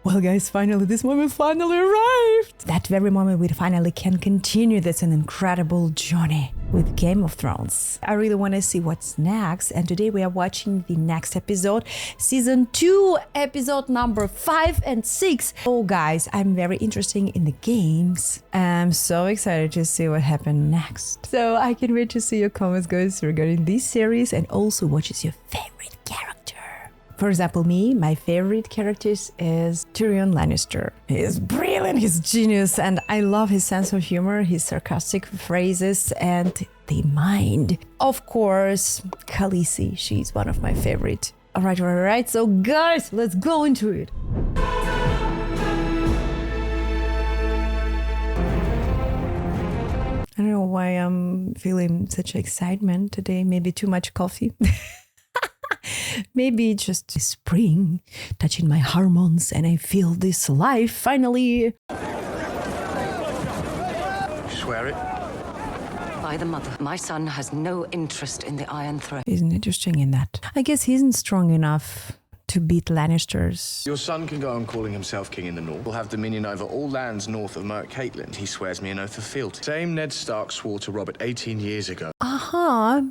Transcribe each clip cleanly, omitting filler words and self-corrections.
Well guys, finally this moment finally arrived. That very moment we finally can continue this an incredible journey with Game of Thrones. I really want to see what's next, and today we are watching the next episode, season 2, episode number 5 and 6. Oh guys, I'm very interested in the games. I'm so excited to see what happens next. So I can wait to see your comments guys regarding this series, and also what is your favorite character. For example, my favorite character is Tyrion Lannister. He is brilliant, he's genius, and I love his sense of humor, his sarcastic phrases, and the mind. Of course, Khaleesi, she's one of my favorite. Alright, so guys, let's go into it. I don't know why I'm feeling such excitement today, maybe too much coffee. Maybe just spring touching my hormones and I feel this life finally. Swear it. By the mother, my son has no interest in the Iron Throne. Isn't interesting in that. I guess he isn't strong enough to beat Lannisters. Your son can go on calling himself king in the north. He'll have dominion over all lands north of Mount Catelyn. He swears me an oath of fealty. Same Ned Stark swore to Robert 18 years ago.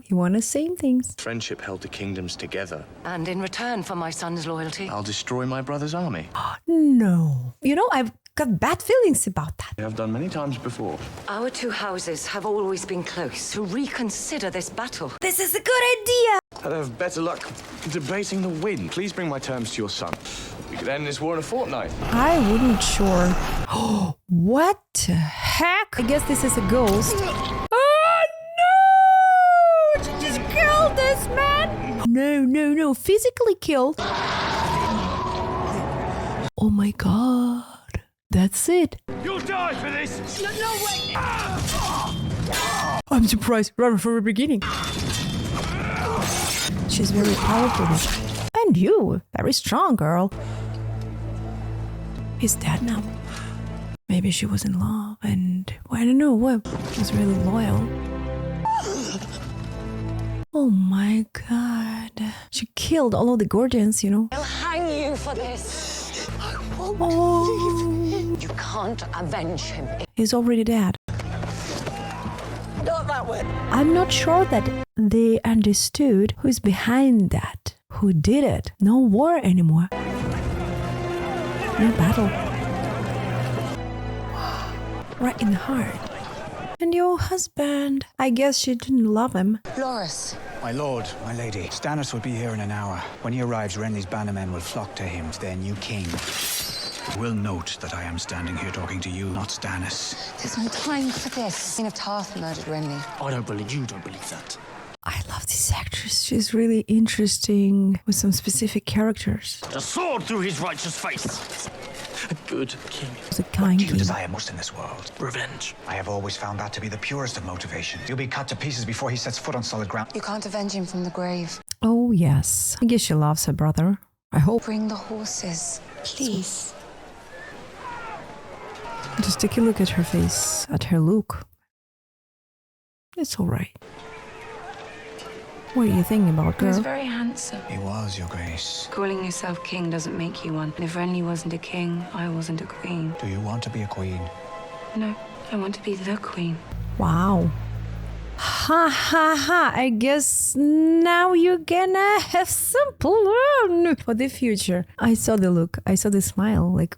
You want the same things. Friendship held the kingdoms together. And in return for my son's loyalty, I'll destroy my brother's army. No. You know, I've got bad feelings about that. I've done many times before. our two houses have always been close. To reconsider this battle. This is a good idea. I'd have better luck debating the win. Please bring my terms to your son. We could end this war in a fortnight. I wouldn't sure. What the heck? I guess this is a ghost. Oh no! She just killed this man! No. Physically killed. Oh my god. That's it. You'll die for this! No, wait! I'm surprised right from the beginning. She's very powerful. And you, very strong girl. He's dead now. Maybe she was in love and, well, I don't know what, was really loyal. Oh my god. She killed all of the Gordians, you know. I'll hang you for this. Oh. You can't avenge him. He's already dead. Not that way. I'm not sure that they understood who's behind that, who did it. No war anymore. No battle. Right in the heart. And your husband, I guess she didn't love him. Loras. My lord, my lady, Stannis will be here in an hour. When he arrives, Renly's bannermen will flock to him, their new king. Will note that I am standing here talking to you, not Stannis. There's no time for this. Queen of Qarth murdered Renly. I don't believe you don't believe that. I love this actress. She's really interesting with some specific characters. A sword through his righteous face. A good king. She's a kind Do you king. desire most in this world? Revenge. I have always found that to be the purest of motivation. You'll be cut to pieces before he sets foot on solid ground. You can't avenge him from the grave. Oh yes. I guess she loves her brother. I hope. Bring the horses, please. Just take a look at her face, at her look. It's alright. What are you thinking about, He was girl? very handsome. He was, your grace. Calling yourself king doesn't make you one. And if Renly wasn't a king, I wasn't a queen. Do you want to be a queen? No, I want to be the queen. Wow. Ha ha ha. I guess now you're gonna have some plan for the future. I saw the look. I saw the smile. Like,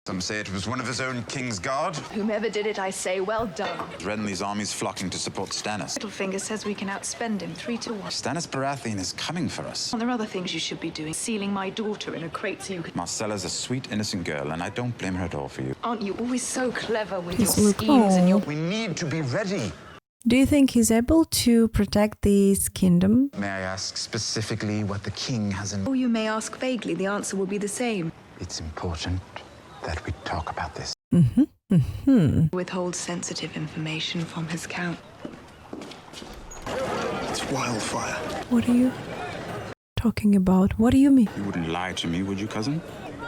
Some say it was one of his own King's Guard. Whomever did it, I say, well done. Renly's army's flocking to support Stannis. Littlefinger says we can outspend him 3-1. Stannis Baratheon is coming for us. There are other things you should be doing. Sealing my daughter in a crate so you can... Marcella's a sweet, innocent girl, and I don't blame her at all for you. Aren't you always so clever with Just your look- schemes and your... We need to be ready. do you think he's able to protect this kingdom? May I ask specifically what the king has in... Or you may ask vaguely, the answer will be the same. It's important that we talk about this. Withhold sensitive information from his count. It's wildfire. What are you talking about? What do you mean? You wouldn't lie to me, would you, cousin?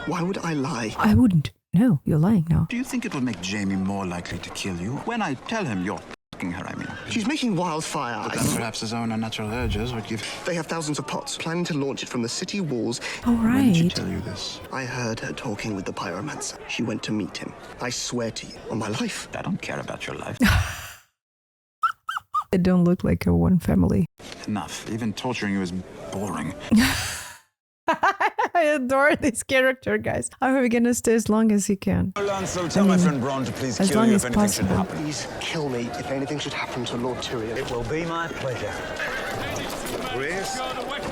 Why would I lie? I wouldn't. No, you're lying now. Do you think it will make Jaime more likely to kill you when I tell him you're Her, I mean. She's making wildfire. But then perhaps his own unnatural urges would give... They have thousands of pots, planning to launch it from the city walls. All When did she right. tell you this? I heard her talking with the pyromancer. She went to meet him. I swear to you, on my life. I don't care about your life. They don't look like a one family. Enough. Even torturing you is boring. I adore this character, guys. I hope we're gonna stay as long as he can. Lancel, tell my friend Bran to please as kill long you as if anything should possible. happen. Please kill me if anything should happen to Lord Tyrion. It will be my pleasure. Grace?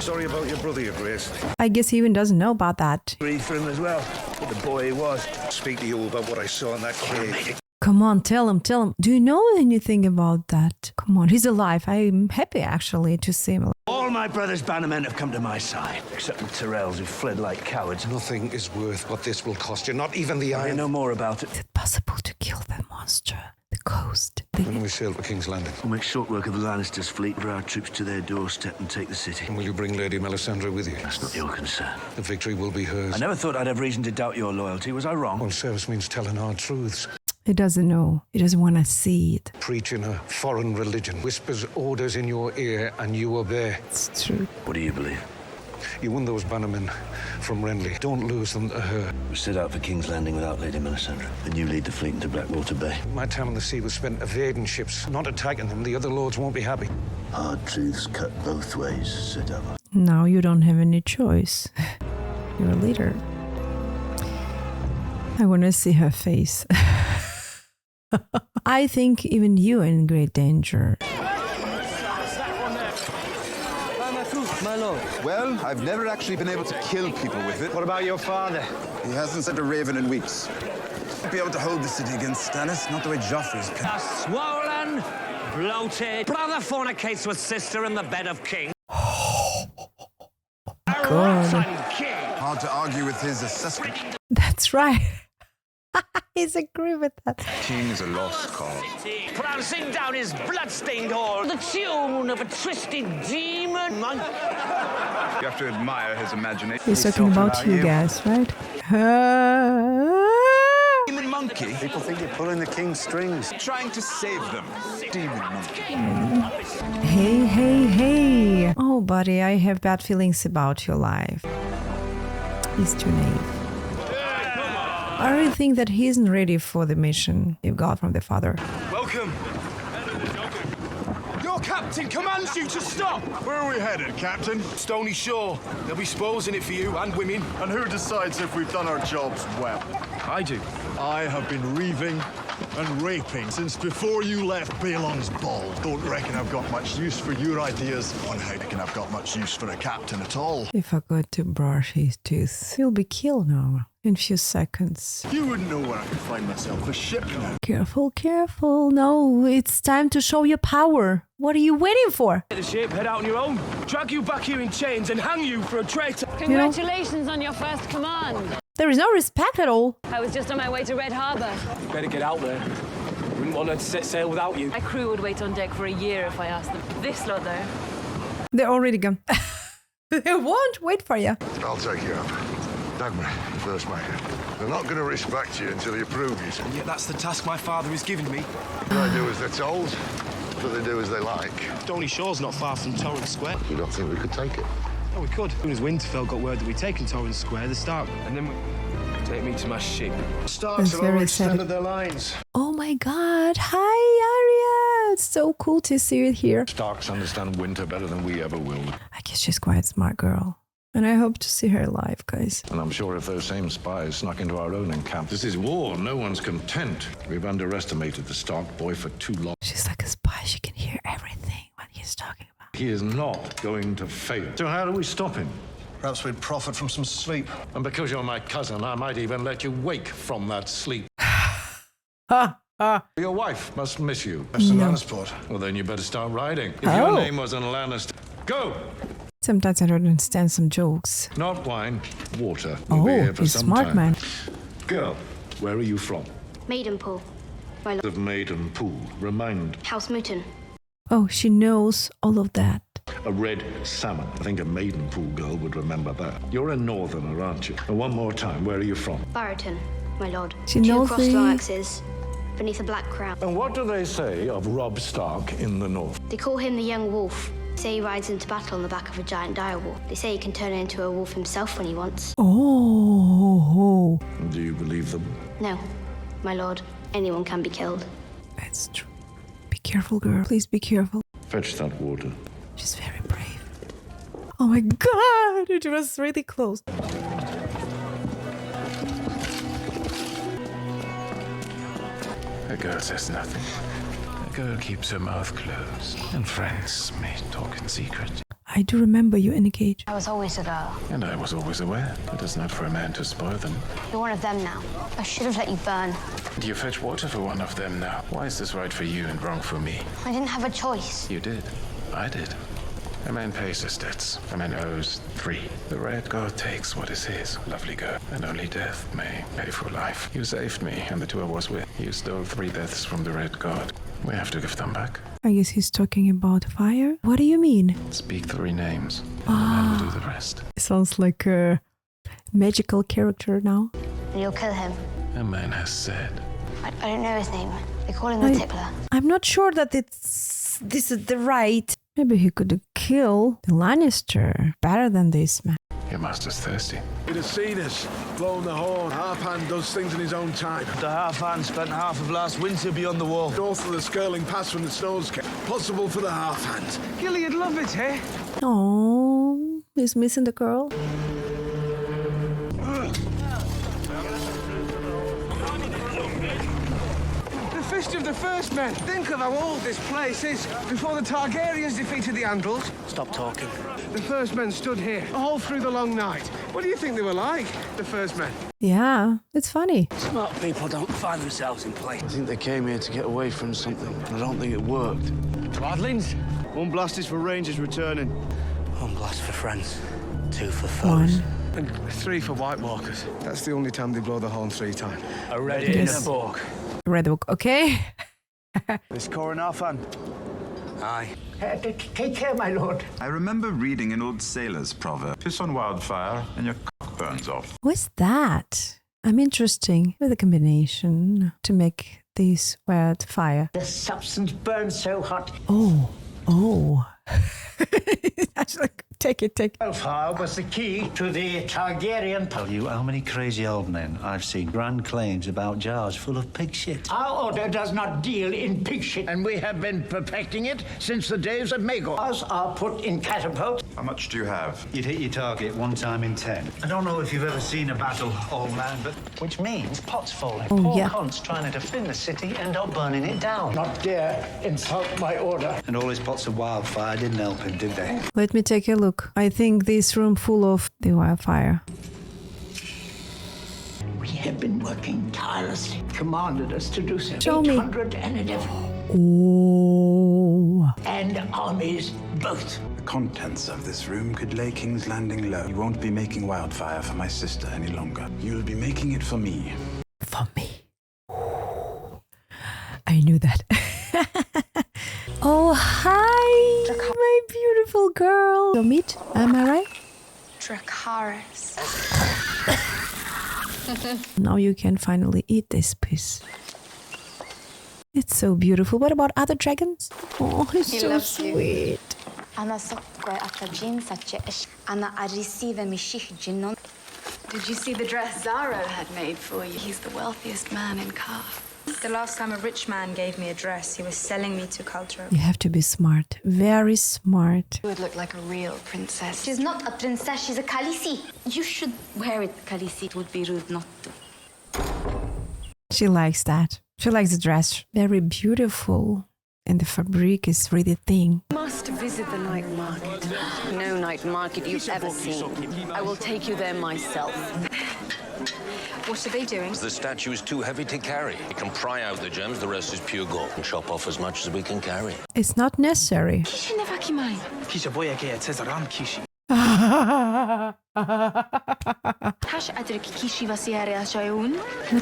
Sorry about your brother, your Grace. I guess he even doesn't know about that. Grieved for him as well. What the boy he was. Speak to you about what I saw in that cave. Come on, tell him. Do you know anything about that? Come on, he's alive. I'm happy actually to see him alive. All my brother's bannermen have come to my side, except the Tyrells who fled like cowards. Nothing is worth what this will cost you, not even the I iron. know more about it. Is it possible to kill that monster? The ghost? When we sail for King's Landing, We'll make short work of the Lannisters' fleet, draw our troops to their doorstep and take the city. will you bring Lady Melisandre with you? That's not your concern. The victory will be hers. I never thought I'd have reason to doubt your loyalty. Was I wrong? Well, service means telling hard truths. He doesn't know. He doesn't want to see it. Preaching a foreign religion, whispers orders in your ear and you obey. It's true. What do you believe? You won those bannermen from Renly. Don't lose them to her. We set out for King's Landing without Lady Melisandre. Then you lead the fleet into Blackwater Bay. My time on the sea was spent evading ships, not attacking them. The other lords won't be happy. Hard truths cut both ways, said Ava. Now you don't have any choice. You're a leader. I want to see her face. I think even you are in great danger. My lord. Well, I've never actually been able to kill people with it. What about your father? He hasn't sent a raven in weeks. Be able to hold the city against Stannis, not the way Joffrey's been. A swollen, bloated brother fornicates with sister in the bed of king. God. King. Hard to argue with his assessment. That's right. He's agree with that. King is a lost cause. Prancing down his blood-stained hall, the tune of a twisted demon. You have to admire his imagination. He's talking about you guys, right? Demon monkey? People think you're pulling the king's strings. Trying to save them. Demon monkey. Hey. Oh, buddy, I have bad feelings about your life. He's too naive. I really think that he isn't ready for the mission you got from the father. Welcome. Your captain commands you to stop. Where are we headed, Captain? Stony Shore. They'll be spoils in it for you and women. And who decides if we've done our jobs well? I do. I have been reaving and raping since before you left Balon's ball. Don't reckon I've got much use for your ideas on how I reckon I've got much use for a captain at all. If I got to brush his teeth, he'll be killed now in a few seconds. You wouldn't know where I could find myself a ship now. Careful. No, it's time to show your power. What are you waiting for? Get the ship, head out on your own. Drag you back here in chains and hang you for a traitor. Congratulations on your first command. There is no respect at all. I was just on my way to Red Harbor. Better get out there. Wouldn't want her to set sail without you. My crew would wait on deck for a year if I asked them. This lot, though. They're already gone. They won't wait for you. I'll take you up. Dagmar, first mate. They're not going to respect you until you prove yourself. And yet that's the task my father has given me. They do as they're told, but they do as they like. Stony Shore's not far from Torrent Square. You don't think we could take it? Oh, we could. As soon as Winterfell got word that we'd taken Torrent Square, they start. And then take me to my ship. Starks That's have very already sad. extended their lines. Oh my god. Hi, Arya. It's so cool to see you here. Starks understand winter better than we ever will. I guess she's quite a smart girl. And I hope to see her alive, guys. And I'm sure if those same spies snuck into our own encampment. This is war. No one's content. We've underestimated the Stark boy for too long. She's like a spy. She can hear everything what he's talking about. He is not going to fail. So how do we stop him? Perhaps we'd profit from some sleep. And because you're my cousin, I might even let you wake from that sleep. Your wife must miss you. That's the Lannisport. Well, then you better start riding. If Oh. your name wasn't Lannister, go! Sometimes I don't understand some jokes. Not wine, water. We'll be here for he's some smart, time. man. Girl, where are you from? Maidenpool. My lord. Of Maidenpool. Remind. House Mooton. Oh, she knows all of that. A red salmon. I think a Maidenpool girl would remember that. You're a northerner, aren't you? And one more time, where are you from? Baratheon, my lord. She Two knows crossed the- long axes. beneath a black crown. And what do they say of Robb Stark in the north? They call him the Young Wolf. They say he rides into battle on the back of a giant direwolf. They say he can turn into a wolf himself when he wants. Oh. Do you believe them? No, my lord. Anyone can be killed. That's true. Be careful, girl. Please be careful. Fetch that water. She's very brave. Oh my god, it was really close. The girl says nothing. The girl keeps her mouth closed, and friends may talk in secret. I do remember you in a cage. I was always a girl. And I was always aware. It is not for a man to spoil them. You're one of them now. I should have let you burn. Do you fetch water for one of them now? Why is this right for you and wrong for me? I didn't have a choice. You did. I did. A man pays his debts. A man owes 3. The Red God takes what is his, lovely girl, and only death may pay for life. You saved me and the 2 I was with. You stole 3 deaths from the Red God. We have to give them back. I guess he's talking about fire. What do you mean? Speak 3 names, and the man will do the rest. Sounds like a magical character now. And you'll kill him. A man has said. I don't know his name. They call him the Tickler. I'm not sure that this is the right. Maybe he could kill the Lannister better than this man. Your master's thirsty. You'd have seen us, blown the horn. Half-hand does things in his own time. The half-hand spent half of last winter beyond the wall. North of the Skirling Pass when the snows came. Possible for the half-hand. Gilly'd love it, eh? Oh, he's missing the girl. The Fist of the First Men. Think of how old this place is. Before the Targaryens defeated the Andals. Stop talking. The First Men stood here all through the long night. What do you think they were like, the First Men? Yeah, it's funny. Smart people don't find themselves in place. I think they came here to get away from something. I don't think it worked. Godlings? 1 blast is for Rangers returning. 1 blast for friends, 2 for foes. 1. And 3 for White Walkers. That's the only time they blow the horn 3 times. A red in a book. Red book, okay? This Coronafan. Aye. Take care, my lord. I remember reading an old sailor's proverb. Piss on wildfire and your cock burns off. What's that? I'm interesting with a combination to make this wildfire. The substance burns so hot. Oh. Actually, take it. Wildfire was the key to the Targaryen. Tell you how many crazy old men I've seen grand claims about jars full of pig shit. Our order does not deal in pig shit, and we have been perfecting it since the days of Magor. Ours are put in catapults. How much do you have? You'd hit your target 1 time in 10. I don't know if you've ever seen a battle, old man, but which means pots falling. Poor cons trying to defend the city end up burning it down. Not dare insult my order. And all his pots of wildfire didn't help him, did they? Let me take a look. I think this room full of the wildfire. We have been working tirelessly. Commanded us to do so. Show me. 811. Oh. And armies both. The contents of this room could lay King's Landing low. You won't be making wildfire for my sister any longer. You'll be making it for me. For me. I knew that. Oh, hi, my beautiful girl. Your meat, am I right? Dracarys. Now you can finally eat this piece. It's so beautiful. What about other dragons? Oh, he's so sweet. Did you see the dress Zara had made for you? He's the wealthiest man in Qarth. The last time a rich man gave me a dress, he was selling me to culture. You have to be smart, very smart. You would look like a real princess. She's not a princess, she's a Khaleesi. You should wear it, Khaleesi. It would be rude not to. She likes that. She likes the dress. Very beautiful. And the fabric is really thin. Must visit the night market. No night market you've ever seen. I will take you there myself. What are they doing? The statue is too heavy to carry. We can pry out the gems, the rest is pure gold. And chop off as much as we can carry. It's not necessary. Not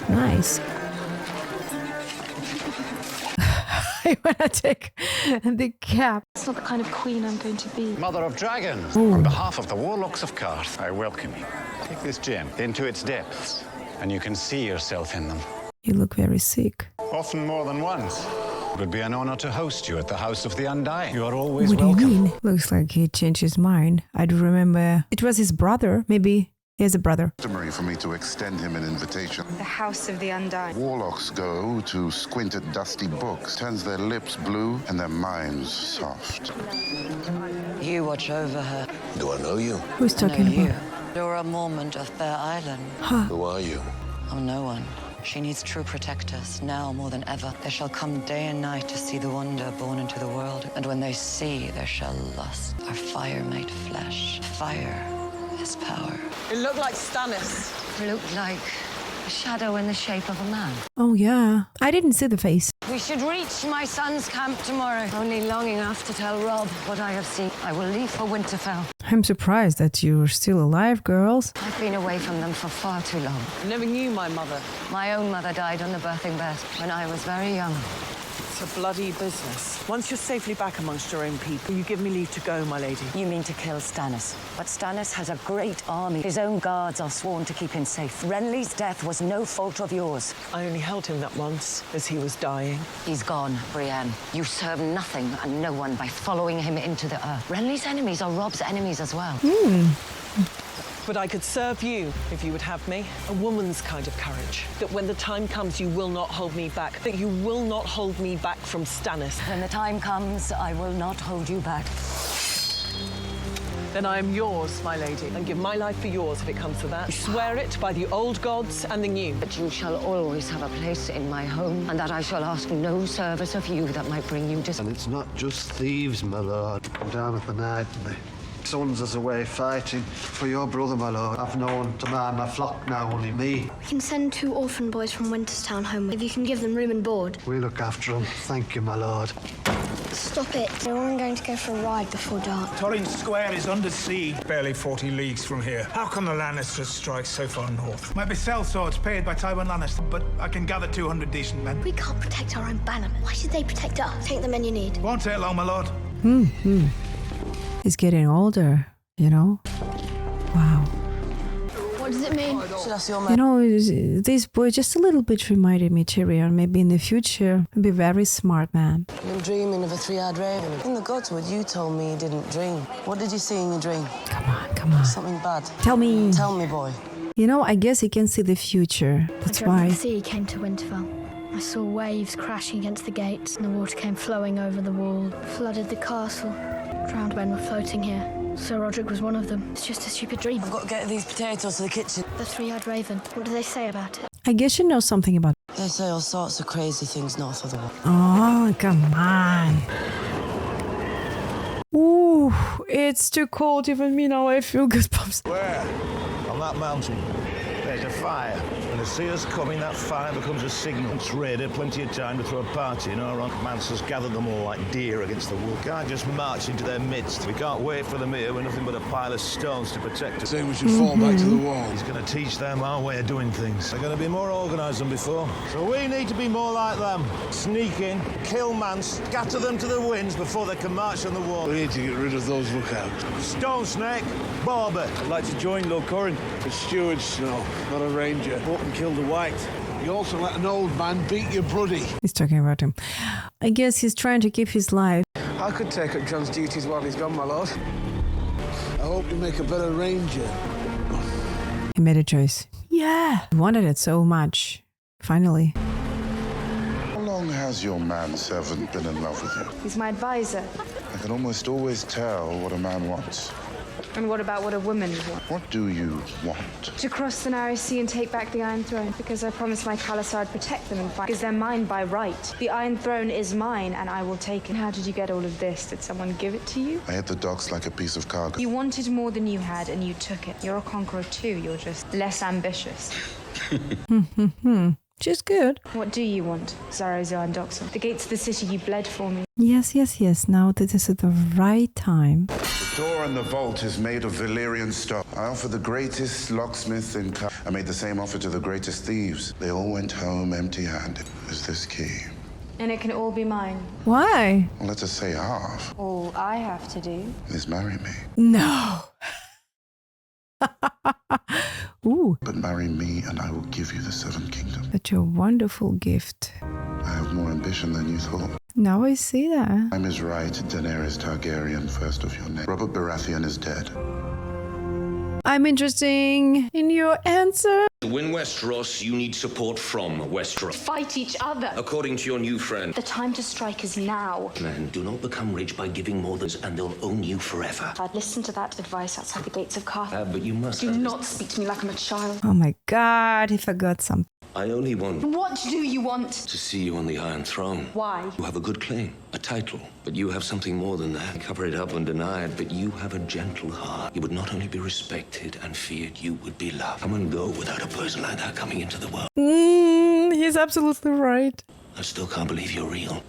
nice. I wanna take the cap. That's not the kind of queen I'm going to be. Mother of Dragons, Ooh. on behalf of the warlocks of Qarth, I welcome you. Take this gem into its depths, and you can see yourself in them. You look very sick. Often more than once. It would be an honor to host you at the House of the Undying. You are always What do welcome. you mean? Looks like he changed his mind. I do remember it was his brother. Maybe he has a brother. Customary for me to extend him an invitation. The House of the Undying. Warlocks go to squint at dusty books, turns their lips blue and their minds soft. You watch over her. Do I know you? Who's talking I know about? you. You're a Mormont of Bear Island. Huh. Who are you? I'm no one. She needs true protectors, now more than ever. They shall come day and night to see the wonder born into the world. And when they see, they shall lust. Our fire made flesh. Fire is power. It looked like Stannis. It looked like a shadow in the shape of a man. Oh yeah, I didn't see the face. We should reach my son's camp tomorrow. Only long enough to tell Rob what I have seen. I will leave for Winterfell. I'm surprised that you're still alive, girls. I've been away from them for far too long. I never knew my mother. My own mother died on the birthing bed when I was very young. It's a bloody business. Once you're safely back amongst your own people, you give me leave to go, my lady. You mean to kill Stannis. But Stannis has a great army. His own guards are sworn to keep him safe. Renly's death was no fault of yours. I only held him that once, as he was dying. He's gone, Brienne. You serve nothing and no one by following him into the earth. Renly's enemies are Rob's enemies as well. But I could serve you if you would have me. A woman's kind of courage. That when the time comes, you will not hold me back. That you will not hold me back from Stannis. When the time comes, I will not hold you back. Then I am yours, my lady, and give my life for yours if it comes to that. I swear it by the old gods and the new. But you shall always have a place in my home, and that I shall ask no service of you that might bring you to... And it's not just thieves, my lord. I'm down at the night, and the sons is away fighting for your brother, my lord. I've no one to mind my flock now, only me. We can send 2 orphan boys from Winterstown home if you can give them room and board. We look after them. Thank you, my lord. Stop it. We're all going to go for a ride before dark. Torrens Square is under siege, barely 40 leagues from here. How can the Lannisters strike so far north? Might be sellswords paid by Tywin Lannister, but I can gather 200 decent men. We can't protect our own bannermen. Why should they protect us? Take the men you need. Won't take long, my lord. He's getting older, you know? Wow. What does it mean? Should I see your You know, this boy just a little bit reminded me, Tyrion. Maybe in the future, he'll be a very smart man. I've been dreaming of a 3-eyed raven. In the Godswood, you told me you didn't dream. What did you see in your dream? Come on. Something bad. Tell me. Tell me, boy. You know, I guess he can see the future. That's why. The sea came to Winterfell. I saw waves crashing against the gates, and the water came flowing over the wall, flooded the castle. Drowned men were floating here. Sir Roderick was one of them. It's just a stupid dream. I've got to get these potatoes to the kitchen. The 3-eyed raven. What do they say about it? I guess you know something about it. They say all sorts of crazy things north of the wall. Oh, come on. Ooh, it's too cold. Even me now, I feel goosebumps. Where? On that mountain. There's a fire. When they see us coming, that fire becomes a signal. It's raided plenty of time to throw a party, you know. Mancers gathered them all like deer against the wolf. Can't just march into their midst. We can't wait for them here with nothing but a pile of stones to protect us. Say we should fall back to the wall. He's going to teach them our way of doing things. They're going to be more organised than before. So we need to be more like them. Sneak in, kill man, scatter them to the winds before they can march on the wall. We need to get rid of those lookouts. Stone Snake, Barber. I'd like to join Lord Corrin. A steward, Snow, not a ranger. Fought and killed a white. You also let an old man beat your bruddy. He's talking about him. I guess he's trying to keep his life. I could take up John's duties while he's gone, my lord. I hope you make a better ranger. He made a choice. Yeah. He wanted it so much. Finally. How long has your manservant been in love with you? He's my advisor. I can almost always tell what a man wants. And what about what a woman wants? What do you want? To cross the narrow sea and take back the Iron Throne, because I promised my Khalifa I'd protect them and fight, because they're mine by right. The Iron Throne is mine, and I will take it. How did you get all of this? Did someone give it to you? I hit the docks like a piece of cargo. You wanted more than you had, and you took it. You're a conqueror too, you're just less ambitious. Just good. What do you want, Zarazo and Doxon? The gates of the city, you bled for me. Yes. Now this is at the right time. The door in the vault is made of Valyrian stone. I offer the greatest locksmith in I made the same offer to the greatest thieves. They all went home empty-handed. Is this key? And it can all be mine. Why? Well, let us say half. All I have to do is marry me. No. Ooh. But marry me and I will give you the 7 kingdoms. Such a wonderful gift. I have more ambition than you thought. Now I see that. Time is right, Daenerys Targaryen, first of your name. Robert Baratheon is dead. I'm interested in your answer. To win Westeros, you need support from Westeros. Fight each other. According to your new friend. The time to strike is now. Men do not become rich by giving more and they'll own you forever. I'd listen to that advice outside the gates of Qarth. But you must... Do not speak to me like I'm a child. Oh my god, he forgot something. I only want... What do you want? To see you on the Iron Throne. Why? You have a good claim, a title, but you have something more than that. Cover it up and deny it, but you have a gentle heart. You would not only be respected and feared, you would be loved. Come and go without a person like that coming into the world. He's absolutely right. I still can't believe you're real.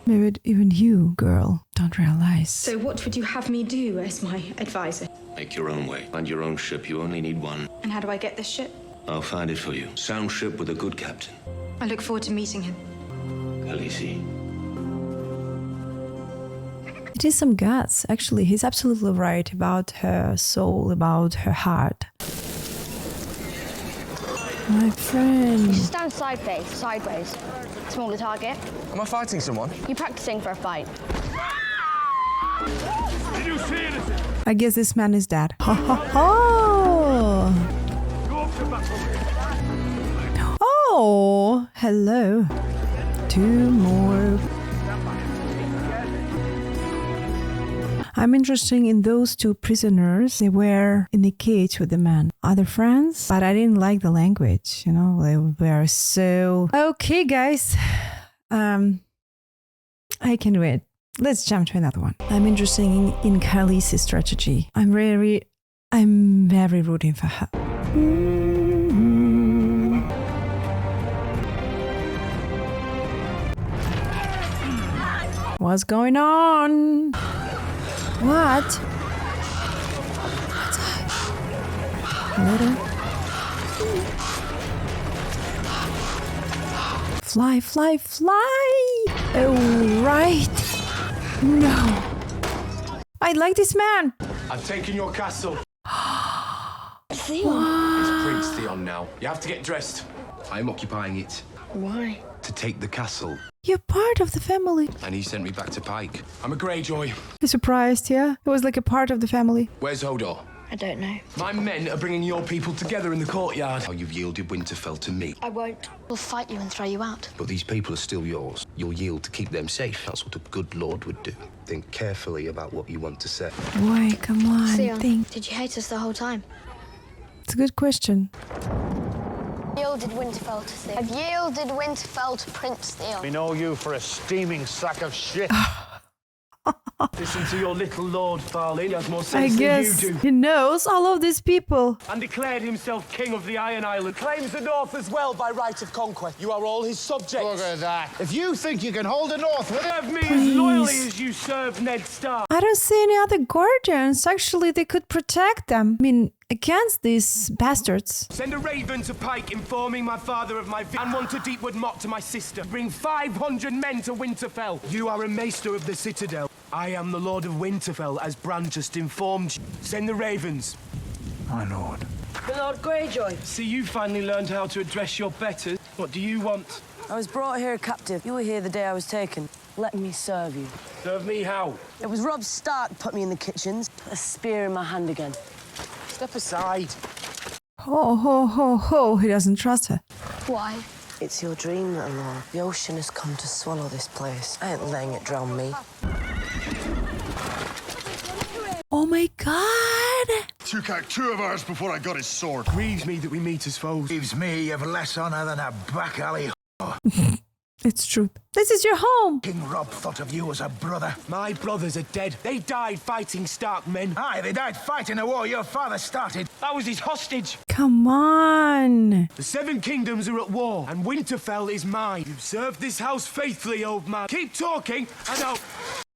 Maybe even you, girl, don't realize. So what would you have me do as my advisor? Make your own way. Find your own ship. You only need one. And how do I get this ship? I'll find it for you. Sound ship with a good captain. I look forward to meeting him. Khaleesi. It is some guts. Actually, he's absolutely right about her soul, about her heart. My friend. You should stand sideways. Smaller target. Am I fighting someone? You're practicing for a fight. Did you see anything? I guess this man is dead. Ha ha ha! Oh, hello. Two more. I'm interested in those two prisoners. They were in the cage with the man. Are they friends? But I didn't like the language, you know, they were so... Okay, guys. I can do it. Let's jump to another one. I'm interested in Khaleesi's strategy. I'm very rooting for her. What's going on? What? Little. Fly, fly, fly! Oh, right. No. I like this man. I've taken your castle. Theon. It's Prince Theon now. You have to get dressed. I'm occupying it. Why? To take the castle. You're part of the family. And he sent me back to Pike. I'm a Greyjoy. You're surprised, yeah? It was like a part of the family. Where's Hodor? I don't know. My men are bringing your people together in the courtyard. Oh, you've yielded Winterfell to me. I won't. We'll fight you and throw you out. But these people are still yours. You'll yield to keep them safe. That's what a good lord would do. Think carefully about what you want to say. Why? Come on, Theon, think. did you hate us the whole time? It's a good question. Yielded Winterfell to Theon. I've yielded Winterfell to Prince Theon. We know you for a steaming sack of shit. Listen to your little lord, Farley. He has more I sense guess than you do. he knows all of these people. And declared himself king of the Iron Island. Claims the North as well by right of conquest. You are all his subjects. Look at that. If you think you can hold the North with Serve me Please. as loyally as you served Ned Stark. I don't see any other guardians. Actually, they could protect them. I mean, against these bastards. Send a raven to Pike informing my father of my and one to Deepwood Motte to my sister. Bring 500 men to Winterfell. You are a maester of the Citadel. I am the Lord of Winterfell, as Bran just informed you. Send the ravens. My lord. The Lord Greyjoy. See, you finally learned how to address your betters. What do you want? I was brought here captive. You were here the day I was taken. Let me serve you. Serve me how? It was Robb Stark put me in the kitchens. A spear in my hand again. Step aside. Ho, ho, ho, ho. He doesn't trust her. Why? It's your dream, little lord. The ocean has come to swallow this place. I ain't letting it drown me. Oh my god! Took out 2 of ours before I got his sword. Grieves me that we meet as foes. Gives me you've less honor than a back alley. It's true. This is your home. King Robb thought of you as a brother. My brothers are dead. They died fighting Stark men. Aye, they died fighting a war your father started. I was his hostage. Come on. The 7 kingdoms are at war, and Winterfell is mine. You've served this house faithfully, old man. Keep talking, and I'll...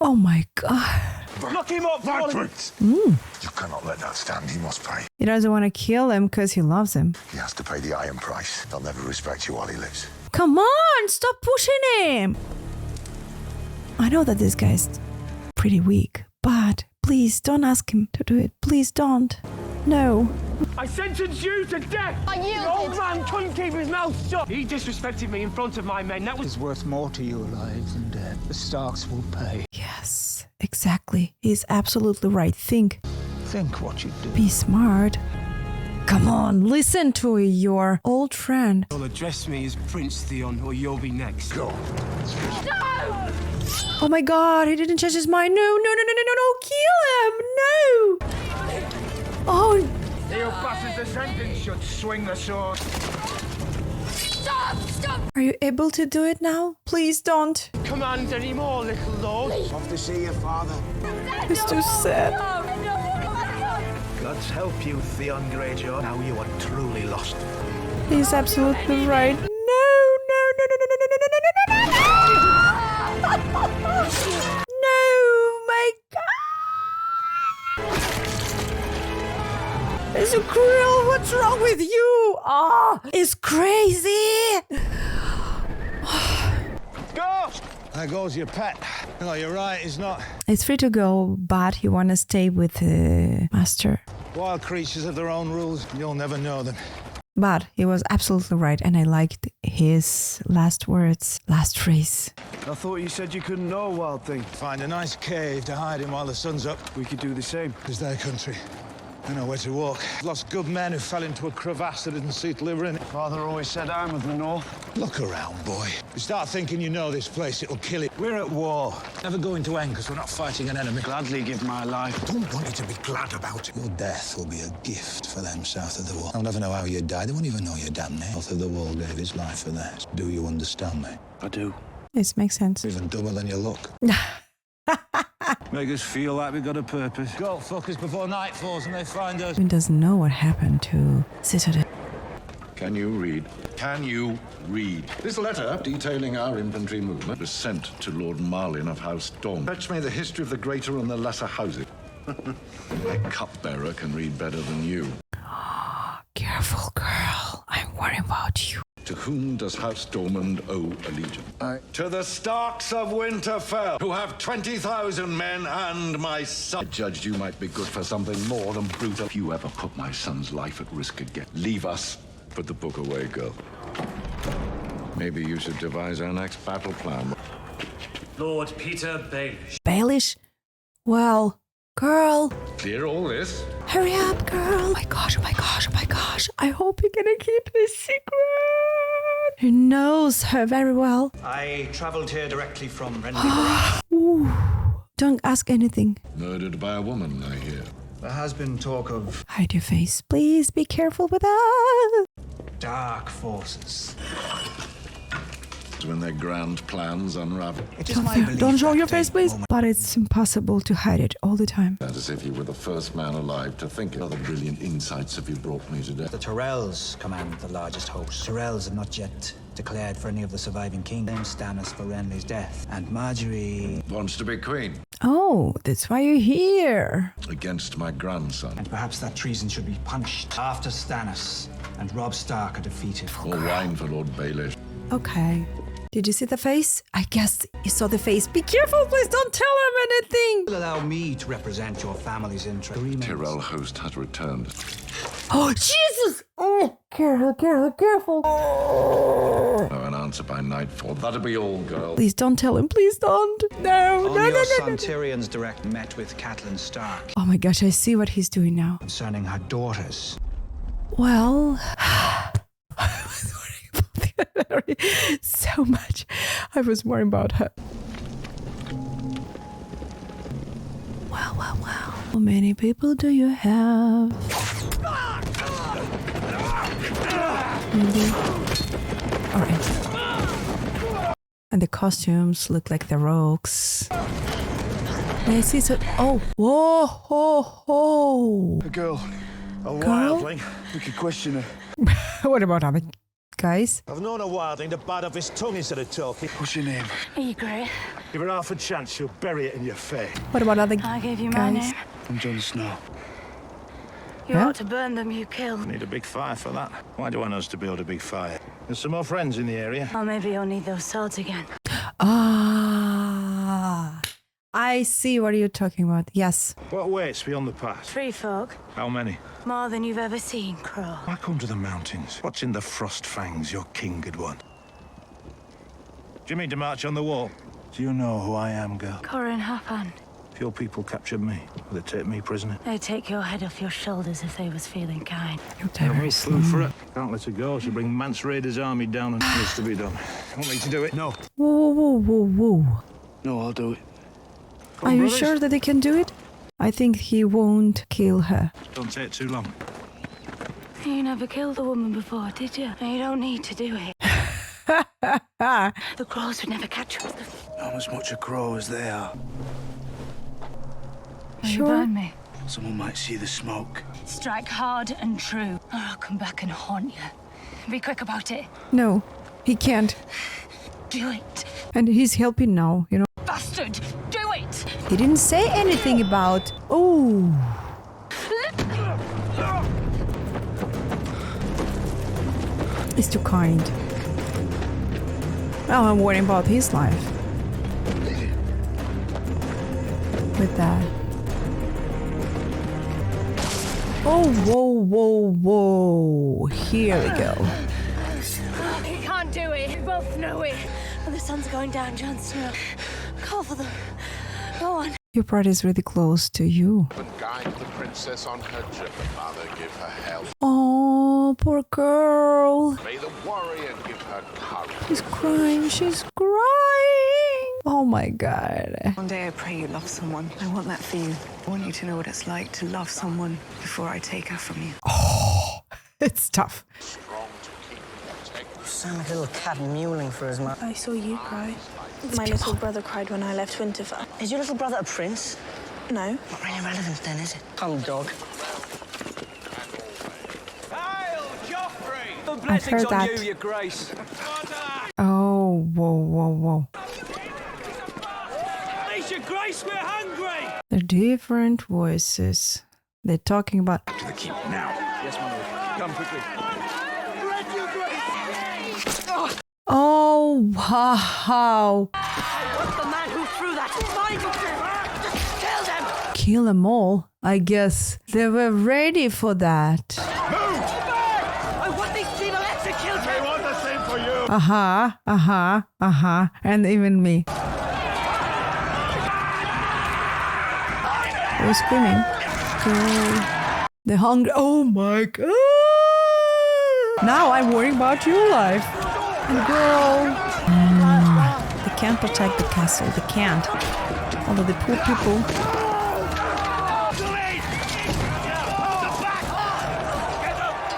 Oh my god. Lock him up! You cannot let that stand. He must pay. He doesn't want to kill him because he loves him. He has to pay the iron price. They'll never respect you while he lives. Come on, stop pushing him. I know that this guy's pretty weak, but please don't ask him to do it. Please don't. No. I sentenced you to death! I yielded. The old man couldn't keep his mouth shut! He disrespected me in front of my men. That was It's worth more to you alive than dead. The Starks will pay. Yes, exactly. He's absolutely right. Think what you do. Be smart. Come on, listen to your old friend. You'll address me as Prince Theon, or you'll be next. Go. No! Oh my god, he didn't change his mind. No, kill him! No! Oh, He who passes the sentence should swing the sword. Stop! are you able to do it now? Please don't. Command any more, little lord. Off to see your father. It's too sad. God's help you, Theon Greyjoy. Now you are truly lost. He's absolutely right. No. No, my god. It's so cruel. What's wrong with you? Oh, it's crazy. Ghost! There goes your pet. No, you're right, he's not. It's free to go, but you want to stay with the master. Wild creatures have their own rules. You'll never know them. But he was absolutely right, and I liked his last words, last phrase. I thought you said you couldn't know a wild thing. Find a nice cave to hide in while the sun's up. We could do the same. It's their country. I know where to walk. Lost good men who fell into a crevasse that didn't suit living in. Father always said I'm of the north. Look around, boy. You start thinking you know this place, it'll kill it. We're at war. Never going to end because we're not fighting an enemy. Gladly give my life. Don't want you to be glad about it. Your death will be a gift for them south of the wall. They'll never know how you died. They won't even know your damn name. North of the wall gave his life for theirs. Do you understand me? I do. This makes sense. Even dumber than you look. Make us feel like we've got a purpose. Go, fuckers, before night falls and they find us. He doesn't know what happened to Citadel. Can you read? Can you read? This letter detailing our infantry movement was sent to Lord Marlin of House Storm. Fetch me the history of the greater and the lesser houses. My cupbearer can read better than you. Careful, girl. I'm worried about you. To whom does House Stormund owe allegiance? To the Starks of Winterfell, who have 20,000 men and my son. I judged you might be good for something more than brutal. If you ever put my son's life at risk again, leave us. Put the book away, girl. Maybe you should devise our next battle plan. Lord Peter Baelish. Baelish? Well, girl. Clear all this? Hurry up, girl. Oh my gosh. I hope you're gonna keep this secret. He knows her very well. I travelled here directly from Renly Baratheon. Ooh, don't ask anything. Murdered by a woman, I hear. There has been talk of Hide your face. Please be careful with that. dark forces. When their grand plans unravel. Don't show your face, please. But it's impossible to hide it all the time. As if you were the first man alive to think. Other brilliant insights have you brought me today. The Tyrells command the largest host. Tyrells have not yet declared for any of the surviving kingdoms. Stannis for Renly's death. And Marjorie wants to be queen. Oh, that's why you're here. Against my grandson. And perhaps that treason should be punished after Stannis and Robb Stark are defeated. More wine for Lord Baelish. Okay. Did you see the face? I guess you saw the face. Be careful, please don't tell him anything. Allow me to represent your family's interest. Tyrell host has returned. Oh, Jesus! Oh, careful. No, an answer by nightfall. That'll be all, girl. Please don't tell him. Please don't. No. Your son Tyrion's direct met with Catelyn Stark. Oh my gosh, I see what he's doing now. Concerning her daughters. Well, I was worrying about the so much. I was worrying about her. Wow. How many people do you have? Alright. And the costumes look like the rogues. May I see so? Oh, whoa. A girl. A wildling. We could question her. What about other guys? I've known a wildling to bite off his tongue instead of talking. What's your name? Egret. Give her half a chance, she'll bury it in your face. What about other I gave you my guys? name. I'm Jon Snow. You ought to burn them you killed. I need a big fire for that. Why do I want us to build a big fire? There's some more friends in the area. Or maybe you'll need those swords again. Ah. I see what you're talking about. Yes. What waits beyond the pass? 3 folk. How many? More than you've ever seen, Crow. Why come to the mountains? What's in the frost fangs your king could want? Do you mean to march on the wall? Do you know who I am, girl? Corin Hapan. If your people captured me, would they take me prisoner? They'd take your head off your shoulders if they was feeling kind. We flew for it. Can't let her go. She'll bring Mance Raider's army down and it needs to be done. You want me to do it? No. Whoa, whoa, whoa, whoa. No, I'll do it. Are you sure that they can do it? I think he won't kill her. Don't take too long. You never killed a woman before, did you? And you don't need to do it. The crows would never catch you. Not as much a crow as they are. You burn me. Someone might see the smoke. Strike hard and true, or I'll come back and haunt you. Be quick about it. No, he can't. Do it. And he's helping now, you know. Bastard, do it! He didn't say anything about... Oh. He's too kind. Now I'm worrying about his life. With that. Oh, whoa, whoa, whoa. Here we go. He can't do it. We both know it. But the sun's going down, Jon Snow. Call for them. Go on. Your bride is really close to you. And guide the princess on her trip, and Father give her health. Oh, poor girl. May the warrior give her courage. She's crying. She's crying. Oh my God. One day I pray you love someone. I want that for you. I want you to know what it's like to love someone before I take her from you. Oh, it's tough. You sound like a little cat mewling for his mother. I saw you cry. My little brother cried when I left Winterfell. Is your little brother a prince? No. Not really relevant then, is it? Come, dog. Hail, Joffrey! I've heard that. You, your grace. Oh, whoa, whoa, whoa. Please, your grace, we're hungry! They're different voices. They're talking about... To the keep now. Yes, my lord. Come quickly. Oh, wow. What's the man who threw that? Find him! Just kill them! Kill them all? I guess they were ready for that. I want these people executed! They want the same for you! And even me. They're screaming. Girl. They're hungry. Oh my God. Now I'm worrying about your life. Girl. They can't protect the castle. They can't. Although the poor people.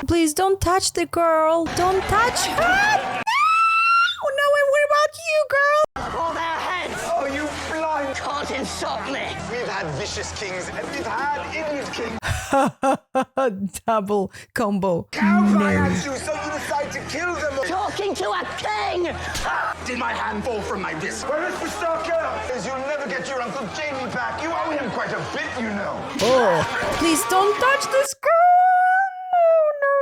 Please don't touch the girl. Don't touch her. No, I'm worried about you, girl. Pull their heads! Oh, you blind! Can't insult me! We've had vicious kings, and we've had idiot kings. Double combo. Cows No. I had you, so you decide to kill them. Talking to a king! Did my hand fall from my wrist? Where is the stalker? You'll never get your Uncle Jamie back. You owe him quite a bit, you know. Oh, please don't touch this girl. No.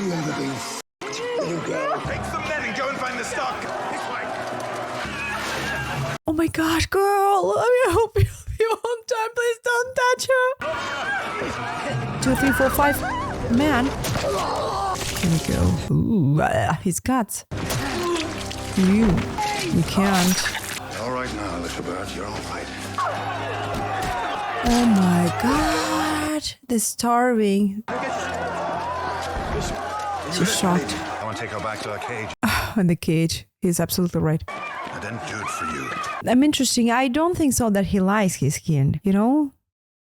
You ever been you go. Take some men and go and find the stock. This way. Oh my gosh, girl. I hope you'll be on time. Please don't touch her. 2, 3, 4, 5. Man. Here we go. Ooh, his guts. You can't. All right now, little bird. You're all right. Oh my God. They're starving. She's shocked. I want to take her back to her cage. In the cage. He's absolutely right. I didn't do it for you. I'm interesting. I don't think so that he likes his skin, you know?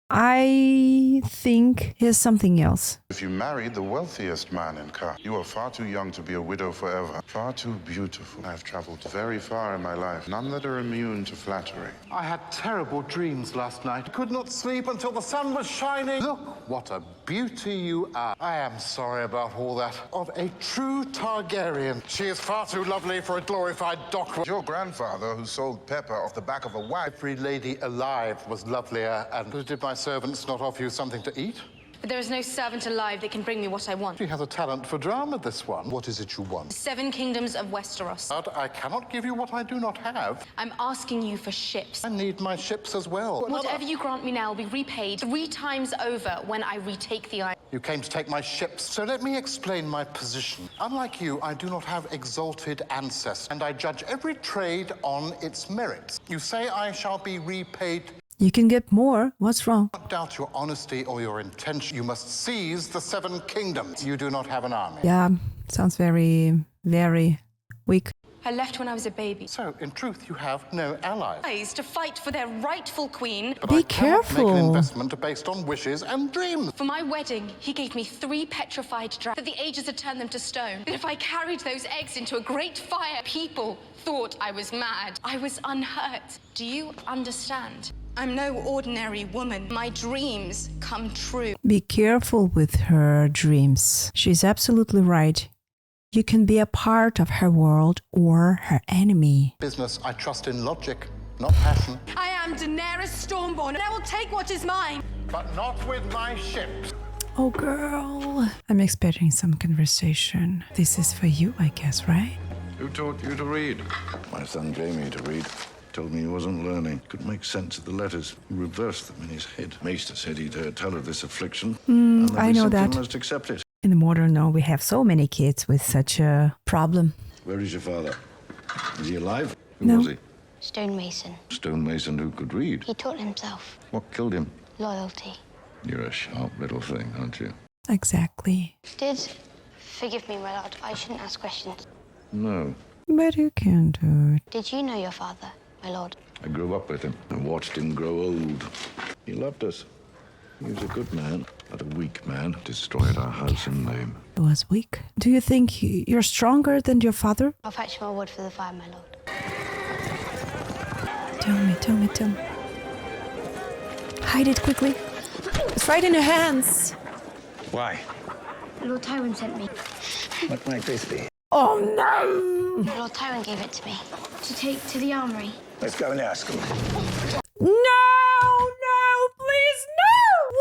I think he has something else. If you married the wealthiest man in Qarth, you are far too young to be a widow forever. Far too beautiful. I've traveled very far in my life. None that are immune to flattery. I had terrible dreams last night. Could not sleep until the sun was shining. Look, what a beauty you are. I am sorry about all that. Of a true Targaryen. She is far too lovely for a glorified dock. Your grandfather, who sold pepper off the back of a wagon. Every lady alive was lovelier. And did my servants not offer you something to eat? But there is no servant alive that can bring me what I want. She has a talent for drama, this one. What is it you want? 7 kingdoms of Westeros. But I cannot give you what I do not have. I'm asking you for ships. I need my ships as well. Whatever you grant me now will be repaid 3 times over when I retake the Iron. You came to take my ships, so let me explain my position. Unlike you, I do not have exalted ancestors, and I judge every trade on its merits. You say I shall be repaid. You can get more. What's wrong? I don't doubt your honesty or your intention. You must seize the 7 kingdoms. You do not have an army. Yeah, sounds very, very weak. I left when I was a baby. So, in truth, you have no allies. To fight for their rightful queen. But Be I cannot careful. make an investment based on wishes and dreams. For my wedding, he gave me 3 petrified dragons. That the ages had turned them to stone. That if I carried those eggs into a great fire, people thought I was mad. I was unhurt. Do you understand? I'm no ordinary woman. My dreams come true. Be careful with her dreams. She's absolutely right. You can be a part of her world or her enemy. Business, I trust in logic, not passion. I am Daenerys Stormborn, and I will take what is mine. But not with my ships. Oh, girl. I'm expecting some conversation. This is for you, I guess, right? Who taught you to read? My son Jamie to read. Told me he wasn't learning. Couldn't make sense of the letters. He reversed them in his head. Maester said he'd heard tell of this affliction. And that I we know simply that. must accept it. In the modern now, we have so many kids with such a problem. Where is your father? Is he alive? Who No. was he? Stonemason. Stonemason who could read. He taught himself. What killed him? Loyalty. You're a sharp little thing, aren't you? Exactly. Forgive me, my lord. I shouldn't ask questions. No. But you can do it. Did you know your father, my lord? I grew up with him. I watched him grow old. He loved us. He was a good man, but a weak man. Destroyed our house and name. He was weak. Do you think you're stronger than your father? I'll fetch more wood for the fire, my lord. Tell me. Hide it quickly. It's right in your hands. Why? Lord Tywin sent me. What might this be? Oh, no! Lord Tywin gave it to me. To take to the armory. Let's go and ask him. No, please, no!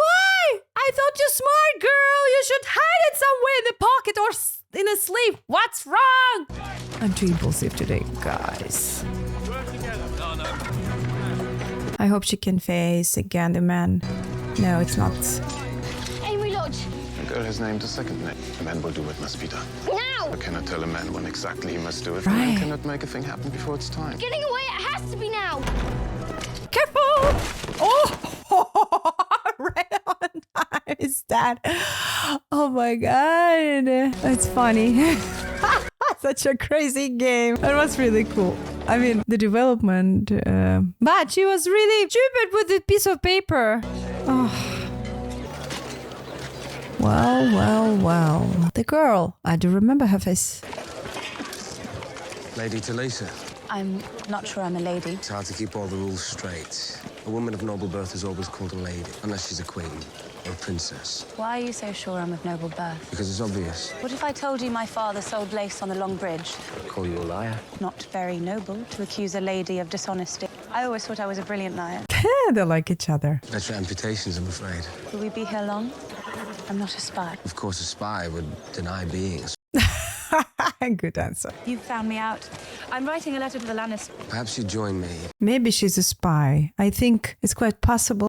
Why? I thought you're smart, girl. You should hide it somewhere in the pocket or in a sleeve. What's wrong? I'm too impulsive today, guys. I hope she can face again the man. No, it's not. Amory Lodge. The girl has named a second name. A man will do what must be done. Now! I cannot tell a man when exactly he must do it. Right. A man cannot make a thing happen before it's time. Getting away, it has to be now! Careful! Oh, right on time is that. Oh my god. That's funny. Such a crazy game. That was really cool. I mean, the development. But she was really stupid with the piece of paper. Oh. Well. The girl. I do remember her face. Lady Talisa. I'm not sure I'm a lady. It's hard to keep all the rules straight. A woman of noble birth is always called a lady, unless she's a queen or a princess. Why are you so sure I'm of noble birth? Because it's obvious. What if I told you my father sold lace on the Long Bridge? I'd call you a liar. Not very noble to accuse a lady of dishonesty. I always thought I was a brilliant liar. They like each other. Better amputations, I'm afraid. Will we be here long? I'm not a spy. Of course, a spy would deny being a spy. Good answer. You found me out. I'm writing a letter to the Lannisters. Perhaps you'd join me. Maybe she's a spy. I think it's quite possible.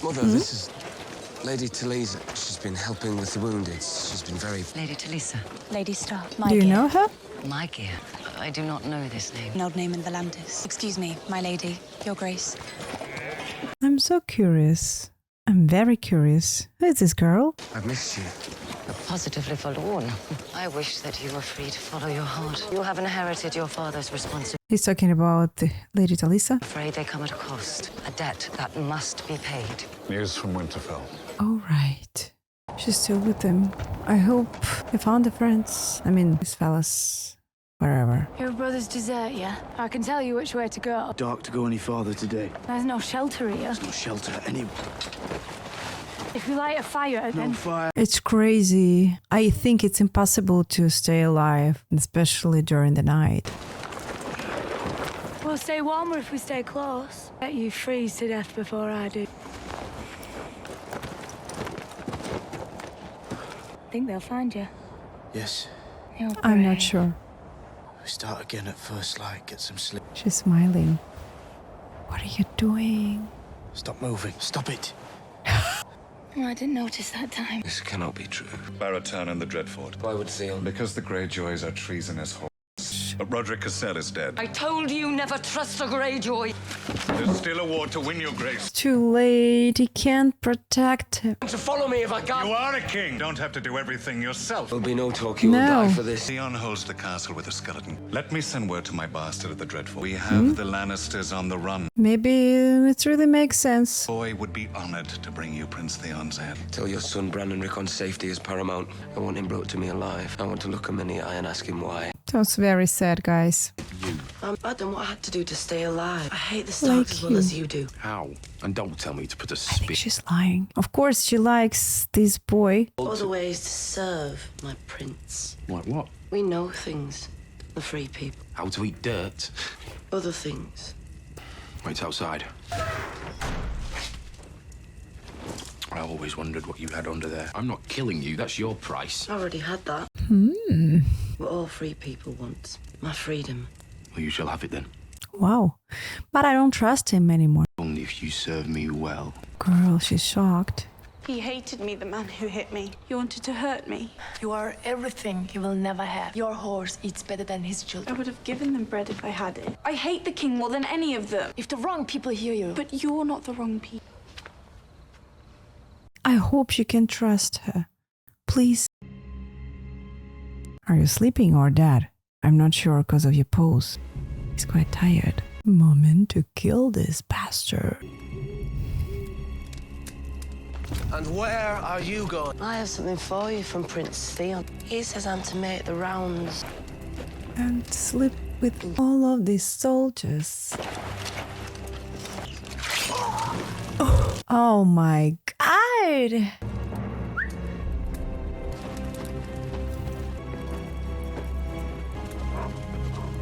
Mother, this is Lady Talisa. She's been helping with the wounded. She's been very... Lady Talisa. Lady Stark. My Do you gear. know her? My gear. I do not know this name. An old name in Volantis. Excuse me, my lady. Your grace. I'm so curious. I'm very curious. Who is this girl? I've missed you. You're positively forlorn. I wish that you were free to follow your heart. You have inherited your father's responsibility. He's talking about Lady Talisa. I'm afraid they come at a cost. A debt that must be paid. News from Winterfell. Oh, right. She's still with them. I hope they found the friends. I mean, these fellas, wherever. Your brothers desert you. I can tell you which way to go. Dark to go any farther today. There's no shelter here. There's no shelter anywhere. If we light a fire, then... fire. It's crazy. I think it's impossible to stay alive, especially during the night. We'll stay warmer if we stay close. Bet you freeze to death before I do. think they'll find you. Yes. I'm not sure. We start again at first light, get some sleep. She's smiling. What are you doing? Stop moving. Stop it. Oh, I didn't notice that time. This cannot be true. Baratheon and the Dreadfort. Why would Theon? Because the Greyjoys are treasonous whores. But Roderick Cassell is dead. I told you never trust a Greyjoy. There's still a war to win, your grace. Too late. He can't protect him. To follow me if I can. You are a king. Don't have to do everything yourself. There'll be no talk. You will No. die for this. Theon holds the castle with a skeleton. Let me send word to my bastard at the Dreadfort. We have the Lannisters on the run. Maybe it really makes sense. Boy would be honored to bring you Prince Theon's head. Tell your son Bran and Rickon's safety is paramount. I want him brought to me alive. I want to look him in the eye and ask him why. Sounds very sad, guys. I've done what I had to do to stay alive. I hate the Starks as well as you do. How? And don't tell me to put a I think spin. she's lying. Of course, she likes this boy. Other ways to serve my prince. Like what? We know things, the free people. How to eat dirt? Other things. Wait outside. I always wondered what you had under there. I'm not killing you. That's your price. I already had that. What all free people want. My freedom. Well, you shall have it then. Wow. But I don't trust him anymore. Only if you serve me well. Girl, she's shocked. He hated me, the man who hit me. He wanted to hurt me. You are everything he will never have. Your horse eats better than his I children. would have given them bread if I had it. I hate the king more than any of them. If the wrong people hear you. But you're not the wrong people. I hope you can trust her. Please. Are you sleeping or dead? I'm not sure because of your pose. He's quite tired. Moment to kill this bastard. And where are you going? I have something for you from Prince Theon. He says I'm to make the rounds. And sleep with all of these soldiers. Oh my god!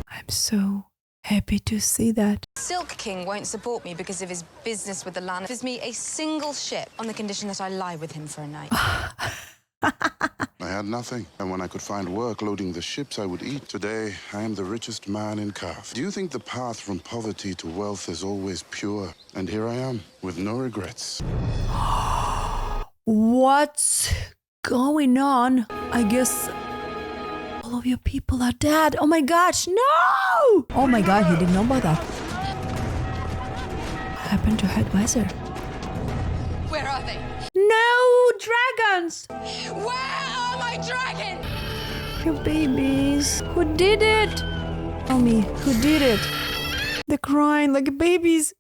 I'm so happy to see that. Silk King won't support me because of his business with the land. Offers me a single ship on the condition that I lie with him for a night. I had nothing, and when I could find work loading the ships, I would eat. Today, I am the richest man in Qarth. Do you think the path from poverty to wealth is always pure? And here I am, with no regrets. What's going on? I guess all of your people are dead. Oh my gosh, no! Oh my god, he didn't know about that. What happened to her advisor? Where are they? No dragons! Where are my dragons? Your babies. Who did it? Tell me, who did it? They're crying like babies.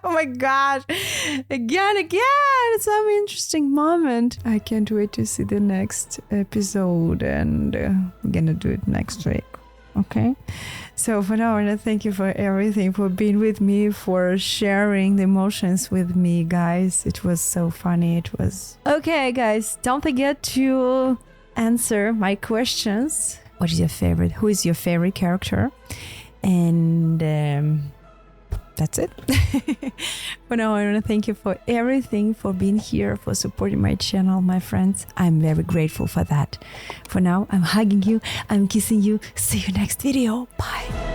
Oh my gosh. Again. Some interesting moment. I can't wait to see the next episode, and we're gonna do it next week. Okay? So for now, I want to thank you for everything, for being with me, for sharing the emotions with me, guys. It was so funny. It was... Okay, guys, don't forget to answer my questions. What is your favorite? Who is your favorite character? And that's it. For now, I want to thank you for everything, for being here, for supporting my channel, my friends. I'm very grateful for that. For now, I'm hugging you, I'm kissing you. See you next video. Bye.